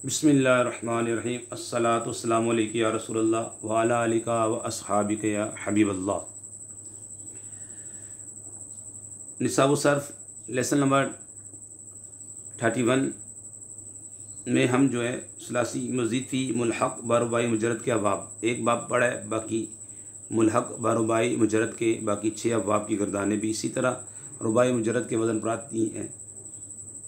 बिस्मिल्लाहिर्रहमानिर्रहीम। अस्सलातु वस्सलामु अलैका या रसूलल्लाह व अला आलिका व अस्हाबिका या हबीबल्लाह। निसाबु सर्फ लेसन नंबर 31 में हम जो है सलासी मज़ीद फ़ी मुल्हक़ बारुबाई मुजरद के अबाब एक बाब पढ़ा है, बाकी मुल्हक़ बारुबाई मुजरद के बाकी 6 अबाब की गर्दानें भी इसी तरह रुबाई मुजरद के वज़न पर आती हैं,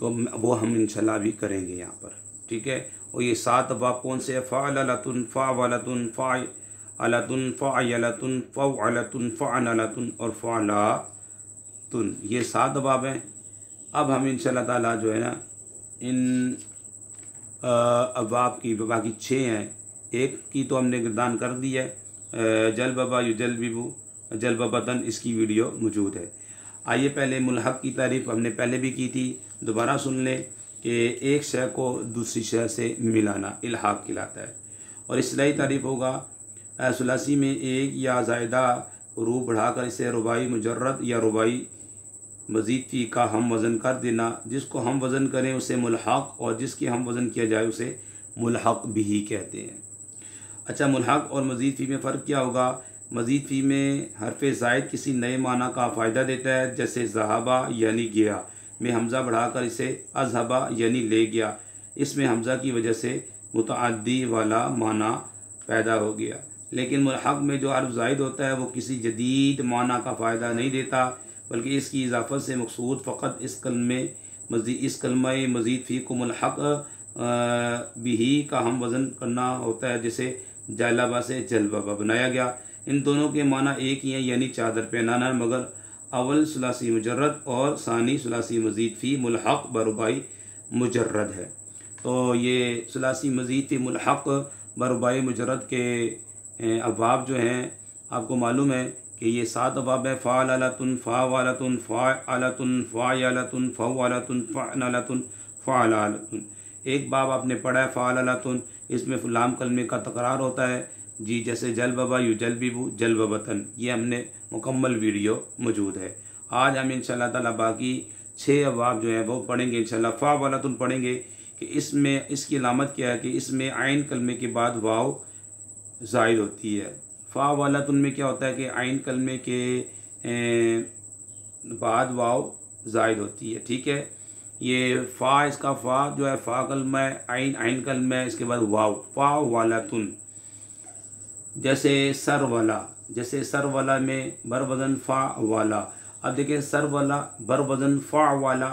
तो वो हम इंशाल्लाह भी करेंगे यहाँ पर। ठीक है। और ये 7 अबाब कौन से है? फ़अलतुन, फ़अवलतुन, फ़अलतुन, फ़अयलतुन, फ़अलतुन, फ़अनलतुन और फ़अलातुन, ये 7 अबाब हैं। अब हम इंशाल्लाह ताला जो है ना इन अबाब की बाकी 6 हैं। एक की तो हमने गर्दान कर दी है, जलबबा युजलबिबु जलबबतन, इसकी वीडियो मौजूद है। आइए पहले मुल्हक़ की तारीफ़ हमने पहले भी की थी, दोबारा सुन लें कि एक शय को दूसरी शय से मिलाना इल्हाक़ कहलाता है। और इस्तिलाही तारीफ़ होगा सुलासी में एक या ज़ायदा हरूफ बढ़ाकर इसे रुबाई मुजर्रद या रुबाई मज़ीद फ़ी का हम वज़न कर देना। जिसको हम वज़न करें उसे मुल्हक़ और जिसकी हम वज़न किया जाए उसे मुल्हक़ बिही कहते हैं। अच्छा, मुल्हक़ और मज़ीद फ़ी में फ़र्क क्या होगा? मज़ीद फ़ी में हरफ़ ज़ायद किसी नए माना का फ़ायदा देता है, जैसे ज़हाबा यानी गया में हमज़ा बढ़ाकर इसे अज़हबा यानी ले गया। इसमें हमज़ा की वजह से मुतअद्दी वाला माना पैदा हो गया। लेकिन मुल्हक़ में जो हर्फ़ ज़ायद होता है वो किसी जदीद माना का फ़ायदा नहीं देता, बल्कि इसकी इजाफ़त से मक़सूद फ़कत इस कलमा मज़ीद फ़ी को मुल्हक़ बिही का हम वज़न करना होता है, जैसे जलबा से जलबबा बनाया गया। इन दोनों के माना एक ही हैं, यानी चादर पहनाना, मगर अव्वल सुलासी मुजर्रद और सानी सुलासी मज़ीद फ़ी मुल्हक़ बरुबाई मुजर्रद है। तो ये सुलासी मज़ीद फ़ी मुल्हक़ बरुबाई मुजर्रद के अबाब जो हैं आपको मालूम है कि ये 7 अबाब है। फ़अलतुन, फ़अवलतुन, फ़अलतुन, फ़अयलतुन, फ़अवलतुन, फ़अनलतुन, फ़अलालतुन। एक बाब आपने पढ़ा है फ़अलतुन, इसमें लाम कलमे का तकरार होता है जी, जैसे जलबबा युजलबिबु जलबबतन, ये हमने मुकम्मल वीडियो मौजूद है। आज हम इंशाल्लाह ताला बाकी 6 अबाब जो है वो पढ़ेंगे इंशाल्लाह। फ़अवलतुन पढ़ेंगे कि इसमें इसकी अलामत क्या है कि इसमें आइन कलमे के बाद वाव ज़ायद होती है। फ़अवलतुन में क्या होता है कि आइन कलमे के बाद वाव ज़ायद होती है। ठीक है। ये फ़ा, इसका फ़ा जो है फ़ा कलमा है, आइन कलमा है, इसके बाद वाव फ़अवलतुन। जैसे सर वाला में बर वज़न फ़ा वाला। अब देखिए सर वाला बर वज़न फ़ा वाला,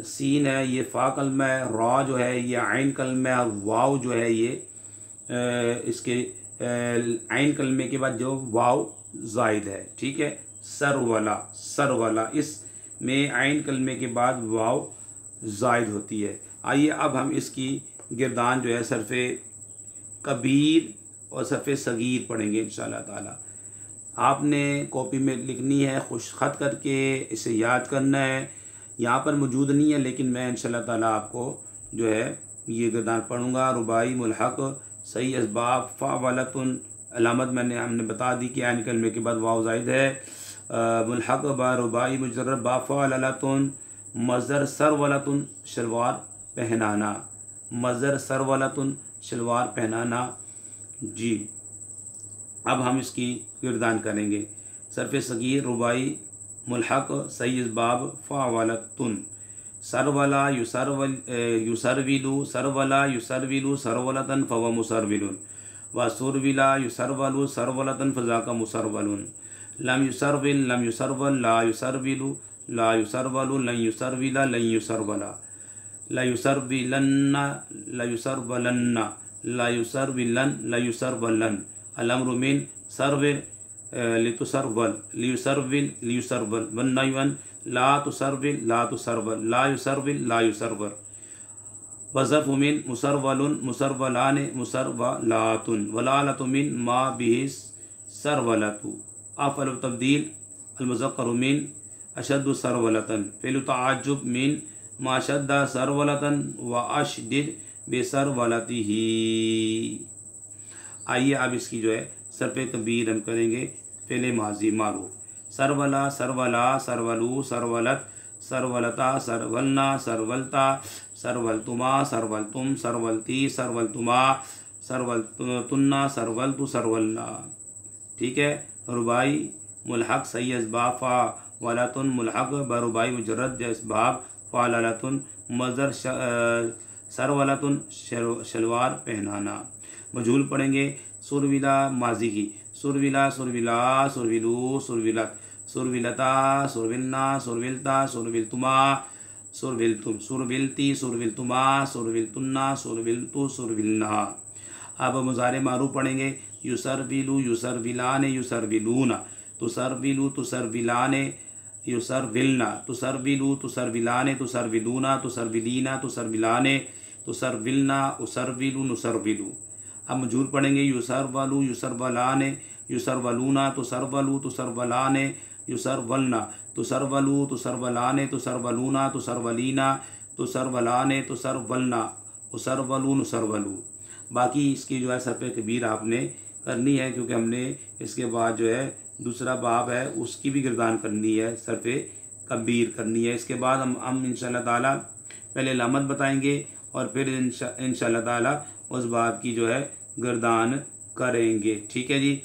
सीन है ये फ़ा कलमा है, रा जो है ये आइन कलमा है, वाव जो है ये इसके आइन कलमे के बाद जो वाव ज़ायद है। ठीक है। सर वाला इसमें आइन कलमे के बाद वाव ज़ायद होती है। आइए अब हम इसकी गिरदान जो है सरफ़े कबीर और सरफ़े सगीर पढ़ेंगे इंशाल्लाह ताला। आपने कॉपी में लिखनी है, खुश ख़त करके इसे याद करना है। यहाँ पर मौजूद नहीं है, लेकिन मैं इंशाल्लाह ताला आपको जो है ये गिरदान पढ़ूँगा। रुबाई मुल्हक़ सही असबाब फ़अवलतुन, अलामत हमने बता दी कि आइन कलमे के बाद वाव ज़ायद है। मुल्हक़ बा रुबाई मुजर्रद बा फ़अलतुन, मज़दर सरवलतुन शलवार पहनाना, मज़दर सरवलतुन शलवार पहनाना जी। अब हम इसकी गिरदान करेंगे। सरफ़े सगीर रुबाई मुल्हक़ सही असबाब फ़अवलतुन, सरवला युसरविलु, सरवला युसरविलु सरवलतन फ़व मुसरविलुन, व सुरविला युसरवलु सरवलतन फ़ज़ाका मुसरवलुन, लम युसरविल लम युसरवल ला युसरविलु ला युसरवलु लन युसरविला लन युसरवला, ला युसरविलन्ना ला युसरवलन्ना ला युसरविलन ला युसरवलन, अलअम्रु मिन सरविल लितुसरवल लियुसरविल लियुसरवल, वन्नय्यन ला तुसरविल ला तुसरवल ला युसरविल ला युसरवल, वज़फ़ु मिन मुसरवलुन मुसरवलान मुसरवलातुन, वलालतु मिन मा बिहिस सरवलतु, अफ़अल तब्दील अलमुज़क्करु मिन अशद्दु सरवलतन, फ़िअलु तअज्जुब मिन मा शद्दा सरवलतन व अशदिद बेसरवलतिही। आइए अब इसकी जो है सरफ़े कबीर हम करेंगे। फ़ेले माज़ी मारूफ़ सरवला सरवला सरवलू सरवलत सरवलता सरवलना सरवलता सरवलतुमा, सरवलतुम, सरवलती, सरवलतुमा, सरवलतुन्ना, सरवलतु, सरवलना। ठीक है। रुबाई मुल्हक सही असबाब फ़ा वालतुन मुल्हक बरुबाई मुजर्रद असबाब फ़ा लालतुन मज़दर सरवलतुन शलवार पहनाना। मजहूल पढ़ेंगे सुरविला माजी की सुरविला, सुरविला, सुरविलू, सुरविलत, सुरविलता, सुरविलना, सुरविलता, सुरविलतुमा, सुरविलतुम, सुरविलती, सुरविलतुमा, सुरविलतुन्ना, सुरविलतु, सुरविलना। अब मुज़ारे मारूफ पढ़ेंगे युसरविलू, युसरविलाने, युसरविलूना, तुसरविलू, तुसरविलाने, युसरविलना, तुसरविलू, तुसरविलाने, तुसरविलूना, तुसरविलीना, तुसरविलाने, तुसरविलना, उसरविलू, नुसरविलू। अब मजहूल पढ़ेंगे युसरवलू, युसरवलाने, युसरवलूना, तुसरवलू, तुसरवलाने, युसरवलना, तुसरवलू, तुसरवलाने, तुसरवलूना, तुसरवलीना, तुसरवलाने, तुसरवलना, उसरवलू, नुसरवलू। बाकी इसकी जो है सरफ़े कबीर आपने करनी है, क्योंकि हमने इसके बाद जो है दूसरा बाब है उसकी भी गिरदान करनी है, सरफ़े कबीर करनी है। इसके बाद हम इंशाअल्लाह ताला पहले लामत बताएंगे और फिर इंशाअल्लाह ताला उस बाब की जो है गिरदान करेंगे। ठीक है जी।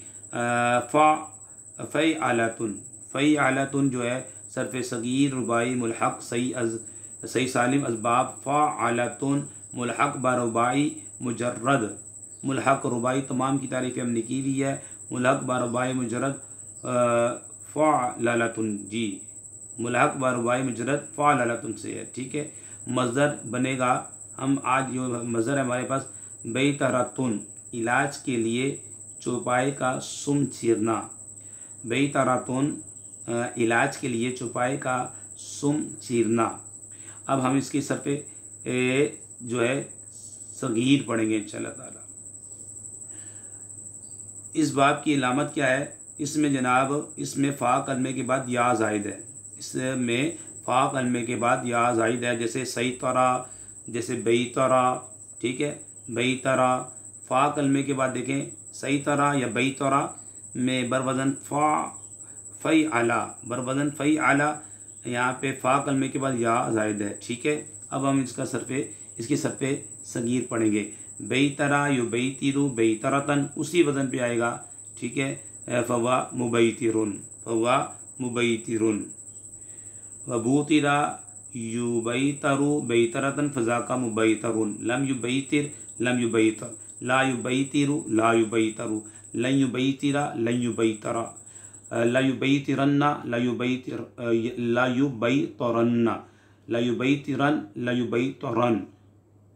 फ़ई आलतुन, फ़ई आलतुन जो है सरफ़े सगीर रुबाई मुल्हक सही सालिम असबाब फ़ा आलतुन मुल्हक बारुबाई मुजर्रद। मुल्हक रुबाई तमाम की तारीफ़ हमने की हुई है। मुल्हक बारुबाई मुजर्रद फ़अलतुन जी, मुल्हक बारुबाई मुजर्रद फ़अलतुन से है। ठीक है। मज़दर बनेगा, हम आज जो मज़दर है हमारे पास बेतरतुन, इलाज के लिए चौपाई का सुम चीरना। बेतरतुन इलाज के लिए चौपाई का सुम चीरना। अब हम इसकी सर पे जो है सगीर पढ़ेंगे इंशाअल्लाह ताला। इस बाब की अलामत क्या है? इसमें जनाब इसमें फ़ा कलमे के बाद या ज़ायद है। इसमें फ़ा कलमे के बाद या ज़ायद है, जैसे सही तरह, जैसे बई तरह। ठीक है। बई तरह फ़ा कलमे के बाद देखें सही तरह या बई तरह में बरवज़न फ़ई आला, बरवज़न फ़ई आला, यहाँ पे फ़ा कलमे के बाद या ज़ायद है। ठीक है। अब हम इसका इसकी सरफ़े सगीर पढ़ेंगे। बई तरह यु बई तिरु बई तरतन, उसी वज़न पे आएगा। ठीक है। फ़वा मुबैतिरुन, फ़वा मुबैतिरुन। वबूतिरा यु बई तरु बई तरतन फ़ज़ा का मुबैतरुन। लम यु बैतिर लम यु बैतर, ला यु बैतिरु ला यु बैतरु, लन यु बैतिरा लन यु बैतरा, ला यु बैतिरन्ना ला यु बैतरन्ना, ला यु बैतिरन ला यु बैतरन।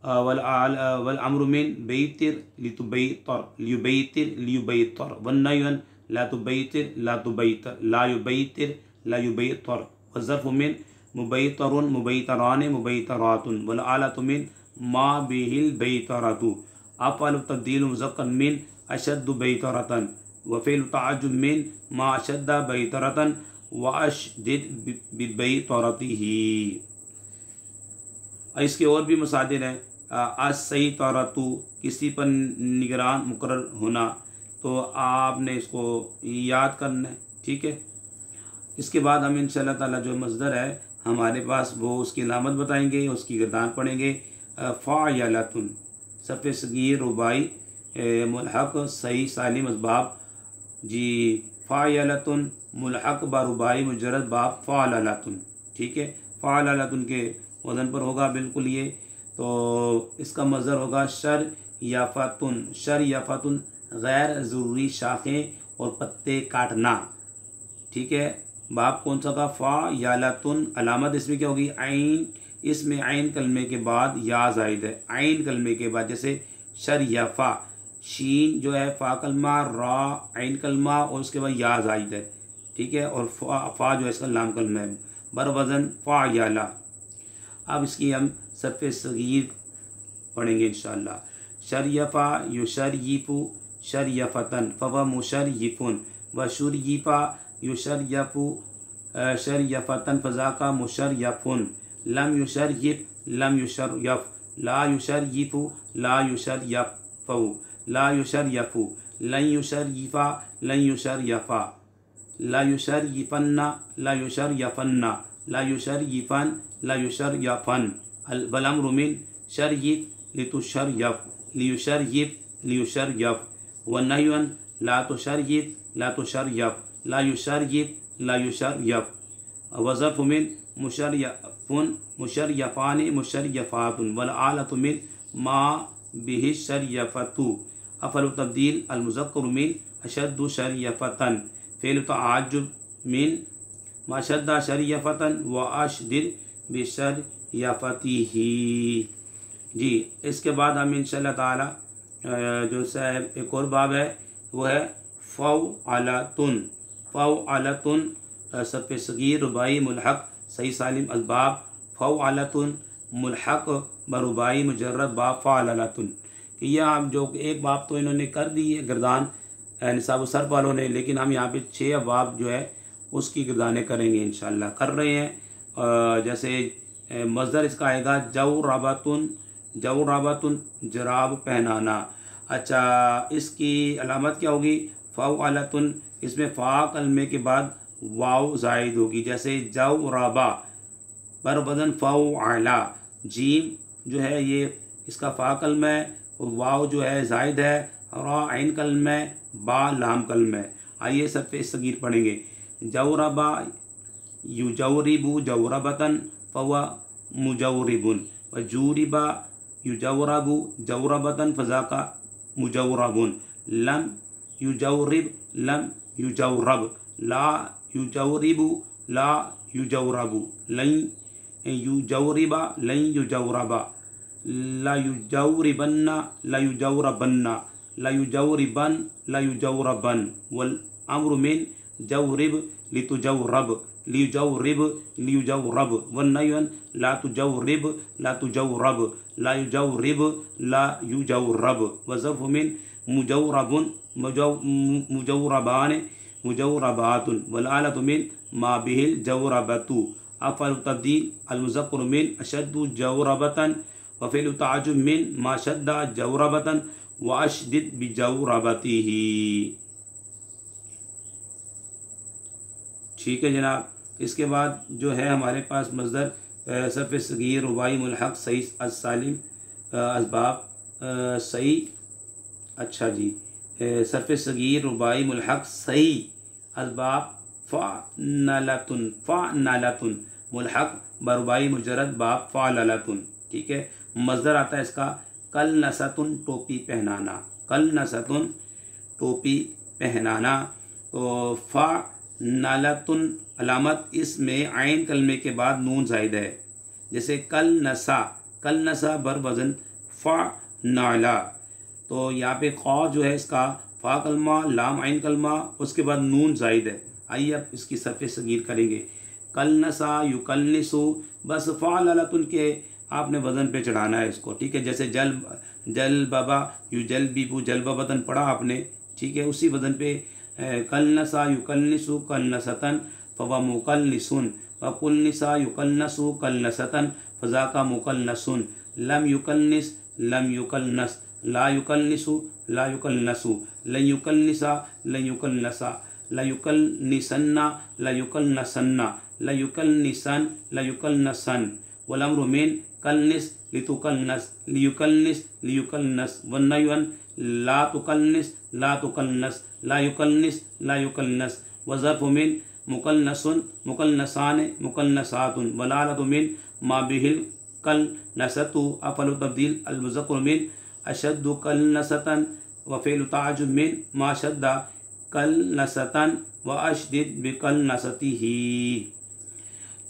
वल अम्रु मिन बैतिर लितुबैतर लियुबैतिर लियुबैतर, वन्नयन ला तुबैतिर ला तुबैतर, ला युबैतिर ला युबैतर। वज़र्फ़ु मिन मुबैतरुन मुबैतरान मुबैतरातुन, वल आलतु मिन मा बिहिल बैतरतु। अफ़अल तब्दील मुज़क्कर मिन अशद्दु बैतरतन, व फ़िल तअज्जुब मिन मा अशद्दा बैतरतन व अशदिद बिबैतरतिही। इसके और भी मसादिर हैं। आज सही तरतु, किसी पर निगरान मुकर्रर होना, तो आपने इसको याद करना है। ठीक है। इसके बाद हम इंशाअल्लाह ताला जो मज़दर है हमारे पास वो उसकी अलामत बताएंगे, उसकी गिरदान पढ़ेंगे। फ़अलतुन सरफ़े सगीर रुबाई मुल्हक सही सालिम असबाब जी। फ़अलतुन मुल्हक बारुबाई मुजर्रद बाब फ़अलतुन। ठीक है। फ़अलतुन के वज़न पर होगा बिल्कुल ये। तो इसका मज़दर होगा शर याफ़तुन, शर याफ़तुन गैर ज़रूरी शाखें और पत्ते काटना। ठीक है। बाब कौन सा का? फ़अलतुन। अलामत इसमें क्या होगी? आइन, इसमें आइन कलमे के बाद या ज़ायद है। आइन कलमे के बाद जैसे शर याफ़ा, शीन जो है फ़ा कलमा, रा आइन कलमा और उसके बाद या ज़ायद है। ठीक है। और फ़ा जो है इसका लाम कलमा है, बर वज़न फ़अला। अब इसकी हम सरफ़े सगीर पढ़ेंगे इंशाअल्लाह। शरयफ़ा युशरयिफ़ु शरयफ़तन फ़व मुशरयिफ़ुन, व शुरयिफ़ा युशरयफ़ु शरयफ़तन फ़ज़ाका मुशरयफ़ुन, लम युशरयिफ़ लम युशरयफ़, ला युशरयिफ़ु ला युशरयफ़ु, ला युशरयफ़ु, लन युशरयिफ़ा लन युशरयफ़ा, ला युशरयिफ़न्ना ला युशरयफ़न्ना, ला युशरयिफ़न ला युशरयफ़न। वल अम्रु मिन शर्यिफ लितुशर्यफ लियुशर्यिफ लियुशर्यफ वन नह्यु अन ला तुशर्यिफ ला तुशर्यफ ला युशर्यिफ ला युशर्यफ व ज़र्फ़ु मिन मुशर्यफ़ुन मुशर्यफ़ानि मुशर्यफ़ातुन वल आलतु मिन मा बिहि शर्यफ़तु अफ़लु तब्दील अल मुज़क्कर मिन अशद्दु शर्यफ़तन फ़ेल तआज्जुब मिन मा शद्दा शर्यफ़तन व अशदिद बिशर्यफ़तिही। जी, इसके बाद हम इंशाअल्लाह ताला जो साहब एक और बाब है वो है फ़ौअलतुन। फ़ौअलतुन सफ़े सगीर रुबाई मुल्हक़ सही सालिम असबाब फ़ौअलतुन मुल्हक़ बरुबाई मुजर्रद बाब फ़अलतुन कि यह हम जो एक बाब तो इन्होंने कर दी है गर्दान निसाब सर्फ वालों ने, लेकिन हम यहाँ पे 6 बाब जो है उसकी गर्दानें करेंगे इंशाअल्लाह, कर रहे हैं। जैसे मज़दर इसका आएगा जौरबतुन। जौरबतुन जराब पहनाना। अच्छा, इसकी अलामत क्या होगी? फ़ौअलतुन, इसमें फ़ा कलमे के बाद वाव ज़ायद होगी, जैसे जौरबा बर वज़न फ़ौअला। जीम जो है ये इसका फ़ा कलमा है और वाव जो है ज़ायद है, रा ऐन कलमा है, बा लाम कलमा है। आइए सब पे सगीर पढ़ेंगे। जौरबा युजौरिबु जौरबतन फ़वा मुजौरिबुन व जूरिबा युजौरबु जौरबतन फ़ज़ाका मुजौरबुन लम युजौरिब लम युजौरब ला युजौरिबु ला युजौरबु लन युजौरिबा लन युजौरबा ला युजौरिबन्ना ला युजौरबन्ना ला युजौरिबन ला युजौरबन वल अम्रु मिन जौरिब लितुजौरब लियुजौरिब लियुजौरब वन नह्यु अन ला तुजौरिब ला तुजौरब ला युजौरिब ला युजौरब व ज़र्फ़ु मिन मुजौरबुन मुजौरबान मुजौरबातुन वल आलतु मिन मा बिहिल जौरबतु अफ़अलु तब्दील अल मुज़क्कर मिन अशद्दु जौरबतन व फ़िअलु तअज्जुब मिन मा शद्दा जौरबतन व अशदिद बिजौरबतिही। ठीक है जनाब। इसके बाद जो है हमारे पास मज़दर सर्फ़ सगीर रुबाई मुल्हक़ सही अस्सालिम असबाब सही। अच्छा जी, सर्फ़ सगीर रुबाई मुल्हक़ सही असबाब फ़अनलतुन फ़अनलतुन मुल्हक़ बरुबाई मुजर्रद बाब फ़अलतुन। ठीक है। मज़दर आता है इसका कलनसतुन टोपी पहनाना। कलनसतुन टोपी पहनाना। तो फ़अनलतुन अलामत इसमें आइन कलमे के बाद नून ज़ायद है, जैसे कलनसा बर वज़न फ़अनला। तो यहाँ पे क़ौ जो है इसका फ़ा कलमा लाम आइन कलमा उसके बाद नून ज़ायद है। आइए अब इसकी सर्फ़ सगीर करेंगे। कलनसा युकलनिसु, बस फ़अलतुन के आपने वज़न पे चढ़ाना है इसको। ठीक है। जैसे जल बाबा यू जल बीबू जल बाबतन पढ़ा आपने। ठीक है। उसी वज़न पे कलनसा युकलनिसु कलनसतन फ़वा मुकलनिसुन व कुलनिसा युकलनसु कलनसतन फ़ज़ाका मुकलनसुन लम युकलनिस लम युकलनस ला युकलनिसु ला युकलनसु लन युकलनिसा लन युकलनसा ला युकलनिसन्ना ला युकलनसन्ना ला युकलनिसन ला युकलनसन वल अम्रु मिन कलनिस लितुकलनस लियुकलनिस लियुकलनस वन नह्यु अन ला तुकलनिस ला तुकलनस ला युकलनिस ला युकलनस व ज़र्फ़ु मिन मुकलनसुन मुकलनसान मुकलनसातुन वल आलतु मिन मा बिहिल कलनसतु अफ़अलु तब्दील अल मुज़क्कर मिन अशद्दु कलनसतन व फ़िअलु तअज्जुब मिन मा शद्दा कलनसतन व अशदिद बिकलनसतिही।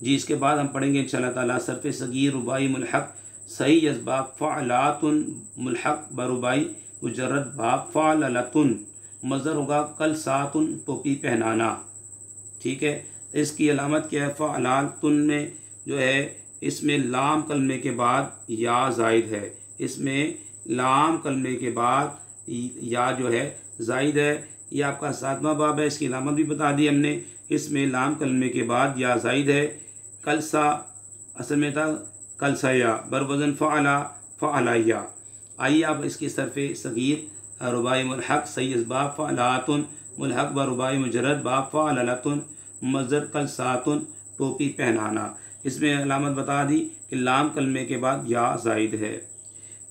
जी, इसके बाद हम पढ़ेंगे इंशाअल्लाह ताला सर्फ़ सगीर रुबाई मुल्हक़ सही असबाब फ़अलातुन मुल्हक़ बरुबाई मुजर्रद बाब फ़अलतुन। मज़दर होगा कलसातुन टोपी पहनाना। ठीक है। इसकी अलामत क्या है? फ़अलातुन में जो है इसमें लाम कलमे के बाद या ज़ायद है। इसमें लाम कलमे के बाद या जो है ज़ायद है। ये आपका 7वां बाब है। इसकी अलामत भी बता दी हमने। इसमें लाम कलमे के बाद या ज़ायद है। कलसा असल में था कलसया बर वज़न फ़अला फ़अलया। आइए आप इसकी सर्फ़ सगीर रुबाई मुल्हक़ सही असबाब फ़अलातुन मुल्हक़ बर रुबाई मुजर्रद बाब फ़अलतुन मज़दर कलसातुन टोपी पहनाना। इसमें अलामत बता दी कि लाम कलमे के बाद या ज़ाइद है।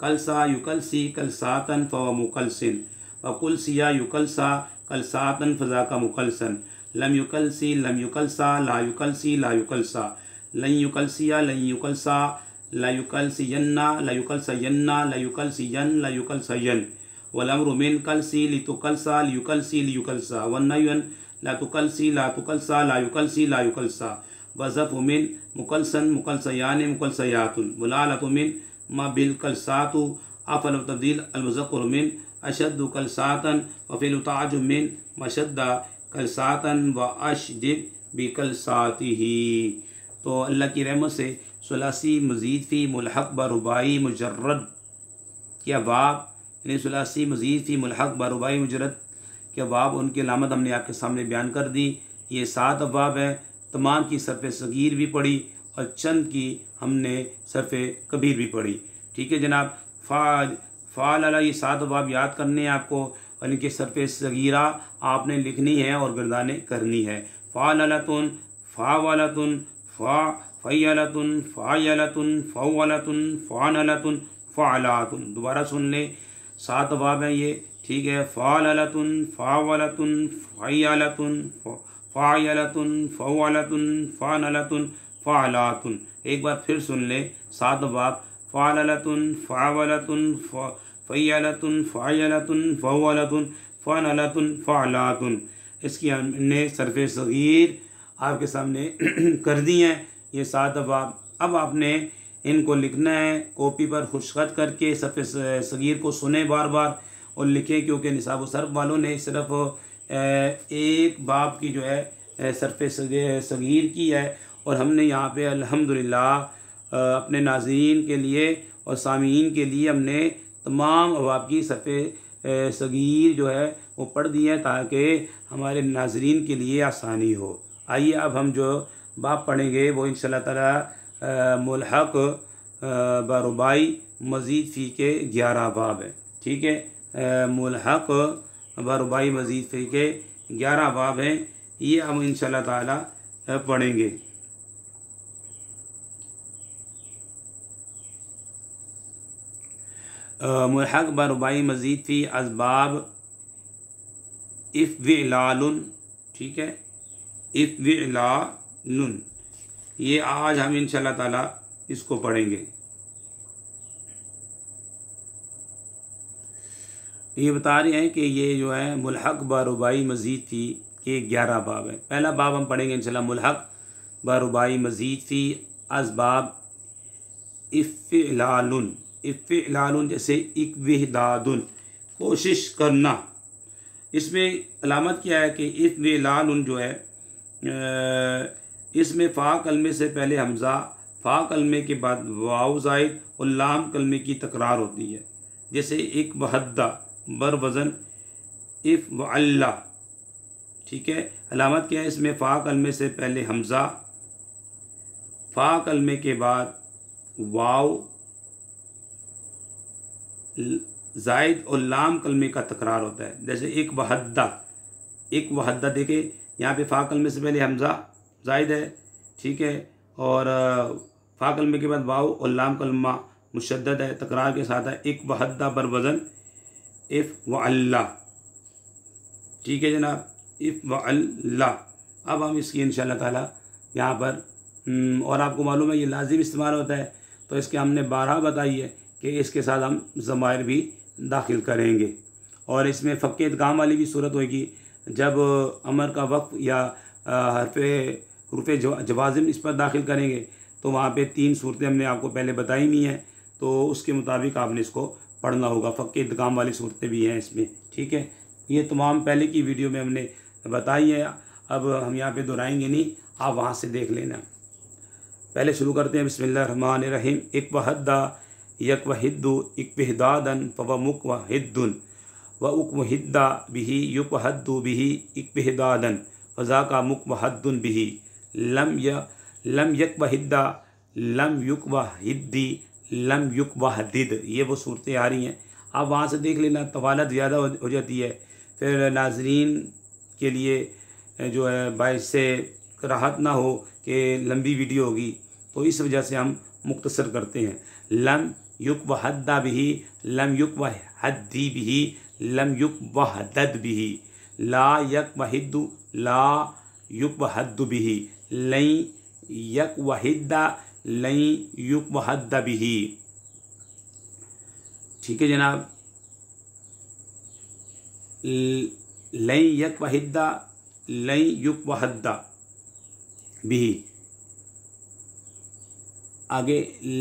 कलसा युकलसी कलसातन फ़व मुकलसिन व कुलसिया युकलसा कलसातन फ़ज़ा का मुकलसन लम युकलसी लम युकलसा ला युकलसी ला युकलसा लन युकलसिया लन युकलसा ला युकलसियन्ना ला युकलसयन्ना ला युकलसियन ला युकलसयन वलम्रु मिन कलसी लितुकलसा लियुकलसी लियुकलसा वन्नयन ला तुकलसी ला तुकलसा ला युकलसी ला युकलसा वज़फ़ु मिन मुकलसन मुकलसयान मुकलसयातुन वलालतु मिन मा बिल कलसातु अफल तब्दील अलमुज़क्कर मिन अशद्दु कलसातन व फिल ताजुब मिन मशद्दा कलसातन व अशदिब बिकलसातिही। तो अल्लाह की रहमत से सुलासी मज़ीद फ़ी मुल्हक़ ब रुबाई मुजर्रद के अबाब, यानी सुलासी मज़ीद फ़ी मुल्हक़ ब रुबाई मुजर्रद के अबाब, उनकी अलामत हमने आपके सामने बयान कर दी। ये 7 अबाब हैं। तमाम की सरफ़ सगीर भी पढ़ी और चंद की हमने सरफ़ कबीर भी पढ़ी। ठीक है जनाब। फ़ाल अला, ये 7 अबाब याद करने हैं आपको और इनके सरफ़ सगीरा आपने लिखनी है और गर्दाने करनी है। फ़ालतुन फ़ावलतुन फ़यलतुन फ़ायलतुन फ़ौलतुन फ़ानलतुन फ़ालातुन। दोबारा सुन ले, 7 अबाब हैं ये। ठीक है। फ़ालतुन फ़ावलतुन फ़यलतुन फ़ायलतुन फ़ौलतुन फ़ानलतुन फ़ालातुन। एक बार फिर सुन ले, 7 अबाब। फ़ालतुन फ़ावलतुन फ़यलतुन फ़ायलतुन फ़ौलतुन फ़ानलतुन फ़ालातुन। इसकी हमने सरफ़ सगीर आपके सामने कर दी हैं ये 7 अबाब। अब आपने इनको लिखना है कॉपी पर खुशखत करके। सरफ़ सगीर को सुने बार बार और लिखें, क्योंकि निसाब सर्फ वालों ने सिर्फ एक बाब की जो है सरफ़ सगीर की है और हमने यहाँ पे अल्हम्दुलिल्लाह अपने नाज़रीन के लिए और सामीन के लिए हमने तमाम अबाब की सरफ़ सगीर जो है वो पढ़ दी है ताकि हमारे नाज़रीन के लिए आसानी हो। आइए अब हम जो बाब पढ़ेंगे वो इंशाअल्लाह ताला मुल्हक़ ब रुबाई मज़ीद फ़ी के 11 बाब हैं। ठीक है। मुल्हक़ ब रुबाई मज़ीद फ़ी के 11 बाब हैं। ये हम इंशाअल्लाह ताला पढ़ेंगे। मुल्हक़ ब रुबाई मज़ीद फ़ी असबाब इफ़्विलालुन। ठीक है। इफ़्विलालुन, ये आज हम इंशाअल्लाह ताला इसको पढ़ेंगे। ये बता रहे हैं कि ये जो है मुल्हक़ ब रुबाई मज़ीद फ़ी के 11 बाब हैं। पहला बाब हम पढ़ेंगे इंशाअल्लाह, मुल्हक़ ब रुबाई मज़ीद फ़ी असबाब इफ़्विलालुन। इफ़्विलालुन जैसे इक़्विदादुन, कोशिश करना। इसमें अलामत क्या है कि इफ़्विलालुन जो है इसमें फ़ा कलमे से पहले हमज़ा, फ़ा कलमे के बाद वाव ज़ाइद और लाम कलमे की तकरार होती है। जैसे एक वहद्दा बर वज़न इफ़ व अल्लाह। ठीक है। अलामत क्या है, इसमें फ़ा कलमे से पहले हमज़ा, फ़ा कलमे के बाद वाव ज़ाइद और लाम कलमे का तकरार होता है। जैसे एक वहद्दा, एक वहद्दा देखे यहाँ पे फ़ा कलमे से पहले हमज़ा ज़ाइद है। ठीक है। और फ़ा कलमे के बाद वाव और लाम कलमा मुशद्दद है, तकरार के साथ है। एक वहद्दा बर वज़न इफ़ व अल्लाह। ठीक है जनाब, इफ़ व अल्लाह। अब हम इसकी इंशाअल्लाह ताला यहाँ पर और आपको मालूम है ये लाजिम इस्तेमाल होता है, तो इसके हमने 12 बताई है कि इसके साथ हम ज़मायर भी दाखिल करेंगे। और इसमें फ़क्के इदगाम वाली भी सूरत होगी जब अमर का वक़्फ़ या हुरूफ़ जवाज़िम इस पर दाखिल करेंगे, तो वहाँ पे 3 सूरतें हमने आपको पहले बताई हुई हैं, तो उसके मुताबिक आपने इसको पढ़ना होगा। फ़क्के इदगाम वाली सूरतें भी हैं इसमें। ठीक है। ये तमाम पहले की वीडियो में हमने बताई है, अब हम यहाँ पे दोहराएंगे नहीं, आप वहाँ से देख लेना। पहले शुरू करते हैं। बिस्मिल्लाहिर्रहमानिर्रहीम। इक वहद्दा यक वहिद्दु इक्विदादन फ़व मुक वहिद्दुन व उक वहिद्दा बिही युक वहद्दु बिही इक्विदादन फ़ज़ा का मुक वहद्दुन बिही लम यक वहिद्दा लम युक वहिद्दी लम युक वहदिद। ये वो सूरतें आ रही हैं, आप वहाँ से देख लेना। तवालत ज़्यादा हो जाती है, फिर नाज़रीन के लिए जो है बाइस से राहत ना हो कि लंबी वीडियो होगी, तो इस वजह से हम मुख्तसर करते हैं। लम युक व हद्दा बिही, लम युक व हद्दी बिही, लम युक व हदद बिही, ला यक व हिद्दु, ला युक व हद्दु बिही, लई यक व हिद्दा, लई युक व हद्दा बिही। ठीक है जनाब। लई यक व हिद्दा, लई युक व हद्दा बिही। आगे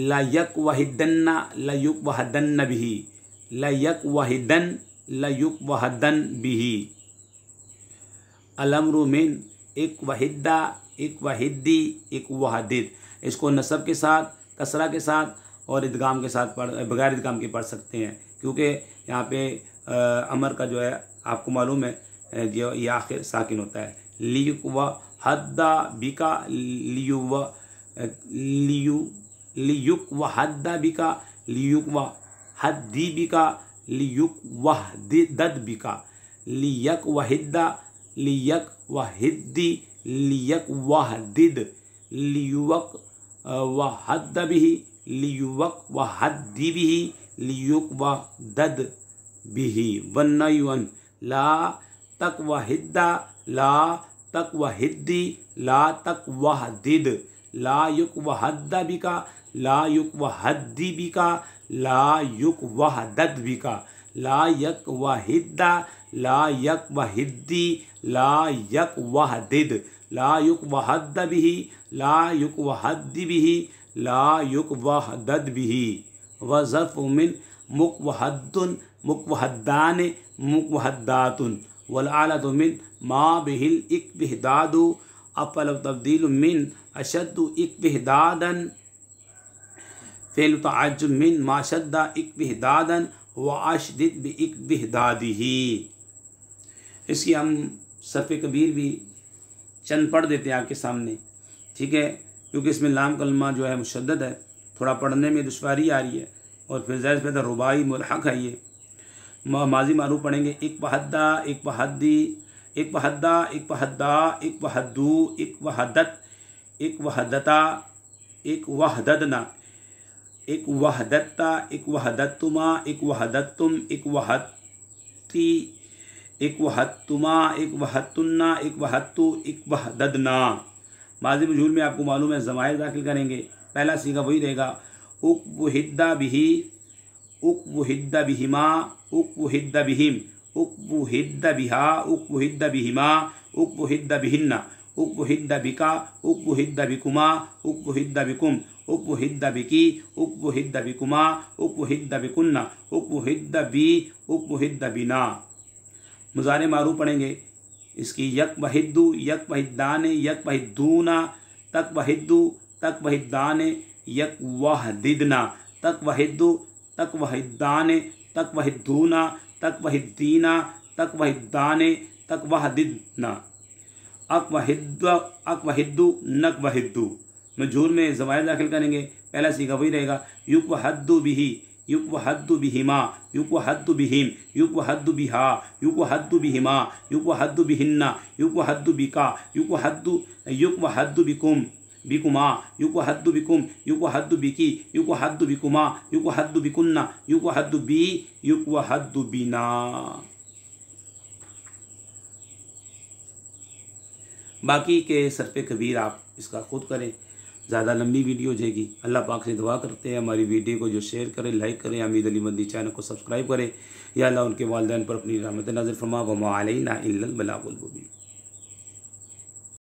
ला यक वहिदन्ना ला युक वहदन्न बिही, ला यक वहिदन ला युक वहदन बिही। अलम्रु मिन एक वहिद्दा, एक वहिद्दी, एक वहदिद। इसको नसब के साथ, कसरा के साथ और इदगाम के साथ बगैर इदगाम के पढ़ सकते हैं, क्योंकि यहाँ पे अमर का जो है आपको मालूम है जो ये आखिर साकिन होता है। लियुक व हद्दा बिका, लियुक व हद्दा बिका, लियुक व हद्दी बिका, लियुक व दद बिका, लियक व हिद्दा, लियक व हिद्दी, लियक व हदिद, लियुवक व हद्दा बिही, लियुवक व हद्दी बिही, लियुक व दद बिही। वन्नयुन ला तक व हिद्दा, ला तक व हिद्दी, ला तक व हदिद, ला युक व हद्दा बिका, ला युक व हद्दी बिका, ला युक व हदद बिका, ला यक व हिद्दा, ला यक व हिद्दी, ला यक व हदिद, ला युक व हद्दा बिही, ला युक व हद्दी बिही, ला युक व हदद बिही। व ज़र्फ़ मिन मुक व हद्दुन, मुक व हद्दान, मुक व हद्दातुन। वल आलतु मिन मा बिहिल इक्तिहदादु, अफल तब्दील मिन अशद्दु इक्तिहदादन, फ़ेल तअज्जुब मिन मा शद्दा इक्तिहदादन व अशदिद बि इक्तिहदादिही। इसकी हम सर्फ़ कबीर भी चंद पढ़ देते हैं आपके सामने, ठीक है, क्योंकि इसमें लाम कलमा जो है मुशद्दद है, थोड़ा पढ़ने में दुश्वारी आ रही है, और फिर ज़ाहिर पैदा रुबाई मुल्हक़ है ये। माजी मारूफ पढ़ेंगे। एक वहद्दा, एक वहद्दी, एक वहद्दा, एक वहद्दा, एक वहद्दू, एक वहदत, एक वहदता, एक वहददना, एक वहदत्ता, एक वहदत्तुमा, एक वहदत्तुम, एक वहत्ती, एक वहत्तुमा, एक वहत्तुन्ना, एक वहत्तु, एक वहददना। माज़ी मजहूल में आपको मालूम है ज़माइर दाखिल करेंगे। पहला सीगा वही रहेगा, उक वहिद्दा बिही, उक वहिद्दा बिहिमा, उक वहिद्दा बिहिम, उक वहिद्दा बिहा, उक वहिद्दा बिहिमा, उक वहिद्दा बिहिन्ना, उक वहिद्दा बिका, उक वहिद्दा बिकुमा, उक वहिद्दा बिकुम, उक वहिद्दा बिकी, उक वहिद्दा बिकुमा, उक वहिद्दा बिकुन्ना, उक वहिद्दा बी, उक वहिद्दा बिना। मुज़ारे मारूफ पढ़ेंगे। इसकी यक वहिद्दु, यक वहिद्दाने, यक वहिद्दूना, तक वहिद्दु, तक वहिद्दाने, यक वहदिदना, तक वहिद्दु, तक वहिद्दाने, तक वहिद्दूना, तक वहिद्दीना, तक वहिद्दाने, तक वहदिदना। अक वहिद्दु, अक वहिद्दु, नक वहिद्दु। मजहूल में ज़माइर दाखिल करेंगे। पहला सीगा वही रहेगा, युक वहद्दु बिही, युक वहद्दु बिहिमा, युक वहद्दु बिहिम, युक वहद्दु बिहा, युक वहद्दु बिहिमा, युक वहद्दु बिहिन्ना, युक वहद्दु बिका, युक वहद्दु बिकुम, बिकुमा, युक वहद्दु बिकुम, युक वहद्दु बिकी, युक वहद्दु बिकुमा, युक वहद्दु बिकुन्ना, युक वहद्दु बी, युक वहद्दु बिना। बाकी के सर्फ़े कबीर आप इसका खुद करें, ज़्यादा लंबी वीडियो हो जाएगी। अल्लाह पाक से दुआ करते हैं हमारी वीडियो को जो शेयर करें, लाइक करें, हमीद अली मदनी चैनल को सब्सक्राइब करें। या अल्लाह उनके वालिदैन पर अपनी रहमत नाज़िल फरमा। व मा अलैना इल्लल बलागुल मुबीन।